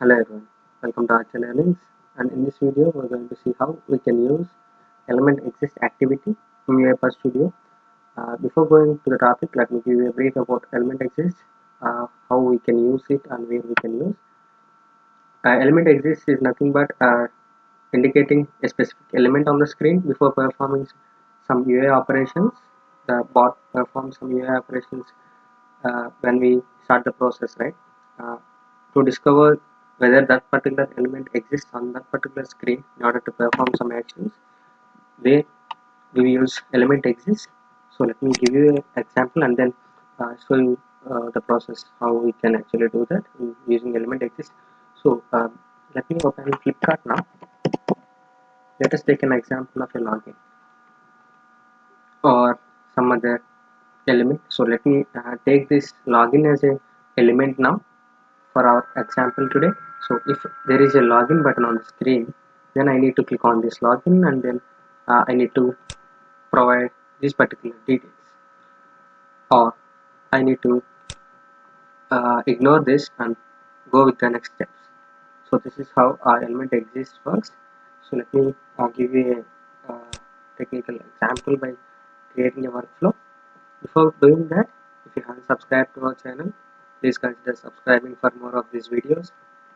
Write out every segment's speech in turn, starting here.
Hello everyone, welcome to Archer Learnings, and in this video we're going to see how we can use element exist activity in UiPath Studio. Before going to the topic, let me give you a brief about element exist, how we can use it and where we can use. Element exist is nothing but indicating a specific element on the screen before performing some UI operations. The bot performs some UI operations when we start the process, right? Uh, to discover whether that particular element exists on that particular screen in order to perform some actions, where we use element exists. So let me give you an example and then show you the process how we can actually do that using element exist. So let me open Flipkart now. Let us take an example of a login or some other element. So let me take this login as a element now for our example today. So if there is a login button on the screen, then I need to click on this login and then I need to provide these particular details, or I need to ignore this and go with the next steps. So this is how our element exists works. So let me give you a technical example by creating a workflow. Before doing that, if you haven't subscribed to our channel, please consider subscribing for more of these videos.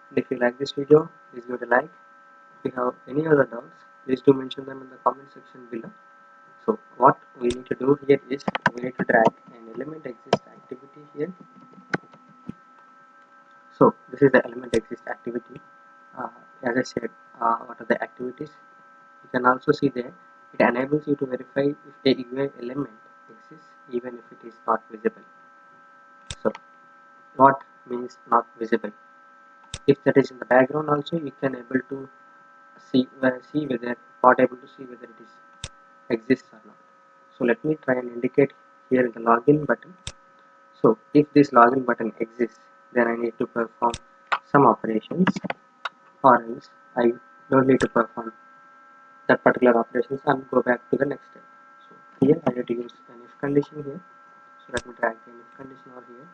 And if you like this video, please give it a like. If you have any other doubts, please do mention them in the comment section below. So what we need to do here is we need to drag an element exist activity here. So this is the element exist activity. As I said, what are the activities? You can also see there it enables you to verify if a UI element exists even if it is not visible. So what means not visible? If that is in the background also, you can able to see whether not able to see whether it is exists or not. So let me try and indicate here the login button. So if this login button exists, then I need to perform some operations, or else I don't need to perform that particular operations and go back to the next step. So here I need to use an if condition here. So let me drag the if condition over here,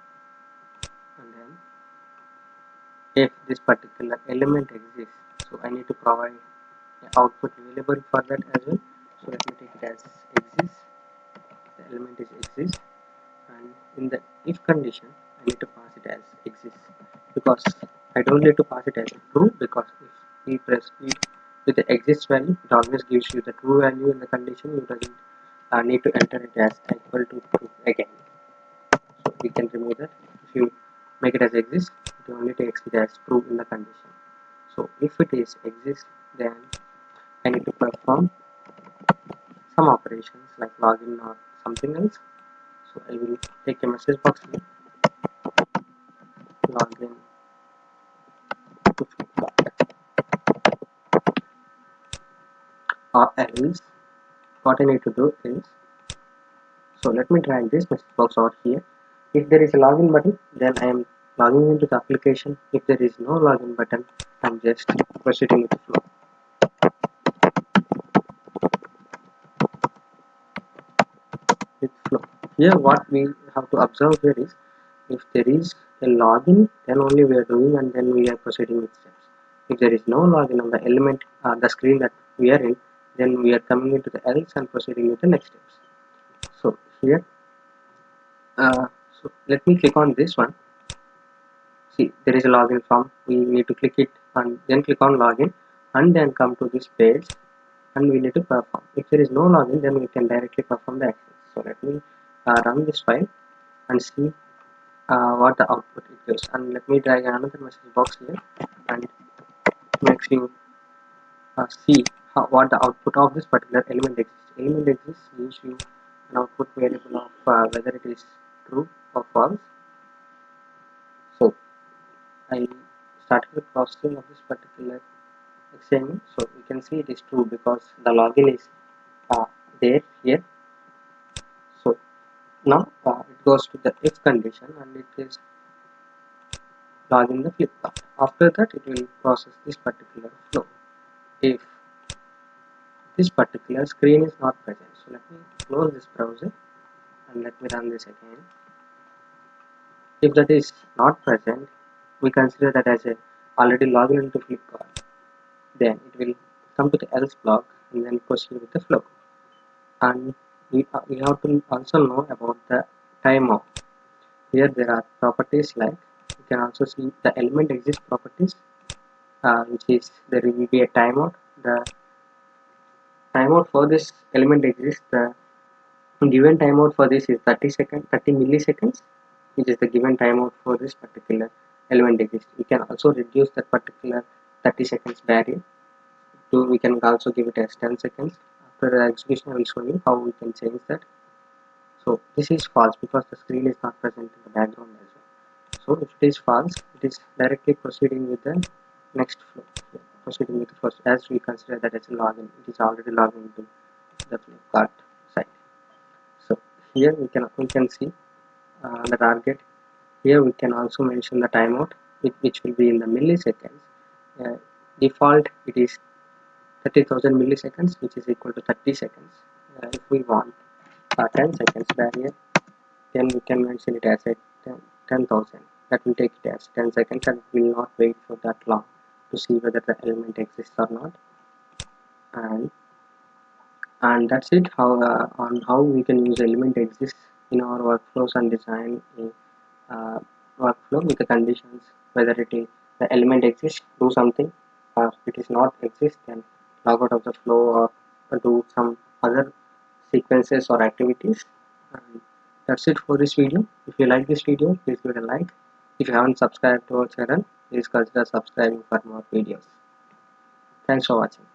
and then if this particular element exists, so I need to provide an output available for that as well. So let me take it as exists. The element is exists, and in the if condition I need to pass it as exists, because I don't need to pass it as true, because if we press it with the exist value, it always gives you the true value in the condition. You doesn't need to enter it as equal to true again. So we can remove that. If you make it as exist, it only takes it as true in the condition. So if it is exist, then I need to perform some operations like login or something else. So I will take a message box here, login to Flipkart, or else what I need to do is, so let me drag this message box over here. If there is a login button, then I am logging into the application. If there is no login button, I'm just proceeding with the flow. With flow. Here what we have to observe here is, if there is a login, then only we are doing and then we are proceeding with steps. If there is no login on the element, the screen that we are in, then we are coming into the else and proceeding with the next steps. So here, so let me click on this one. See, there is a login form. We need to click it and then click on login and then come to this page and we need to perform. If there is no login, then we can directly perform the actions. So let me run this file and see what the output it gives. And let me drag another message box here and make you see what the output of this particular element exists. Element exists gives you an output variable of whether it is true or false. So I started the processing of this particular experiment. So you can see it is true because the login is uh, there here. So now it goes to the if condition and it is login the Flipkart. After that, it will process this particular flow. If this particular screen is not present, so let me close this browser and let me run this again. If that is not present, we consider that as a already logged into Flipkart, then it will come to the else block and then proceed with the flow. And we have to also know about the timeout. Here there are properties like you can also see the element exist properties, which is there will be a timeout. The timeout for this element exists. The given timeout for this is 30 milliseconds, which is the given timeout for this particular element exist. We can also reduce that particular 30 seconds barrier to, we can also give it as 10 seconds. After the execution I will show you how we can change that. So this is false because the screen is not present in the background as well. So if it is false, it is directly proceeding with the next flow. Proceeding with the first, as we consider that as a login, it is already logged into the Flipkart site. So here we can see the target. Here we can also mention the timeout, which will be in the milliseconds. Default it is 30,000 milliseconds, which is equal to 30 seconds. If we want 10 seconds barrier, then we can mention it as a 10,000. That will take it as 10 seconds and will not wait for that long to see whether the element exists or not. And that's it, how on how we can use element exists in our workflows and design a workflow with the conditions, whether it is the element exists, do something, or it is not exist, then log out of the flow or do some other sequences or activities. And that's it for this video. If you like this video, please give it a like. If you haven't subscribed to our channel, please consider subscribing for more videos. Thanks for watching.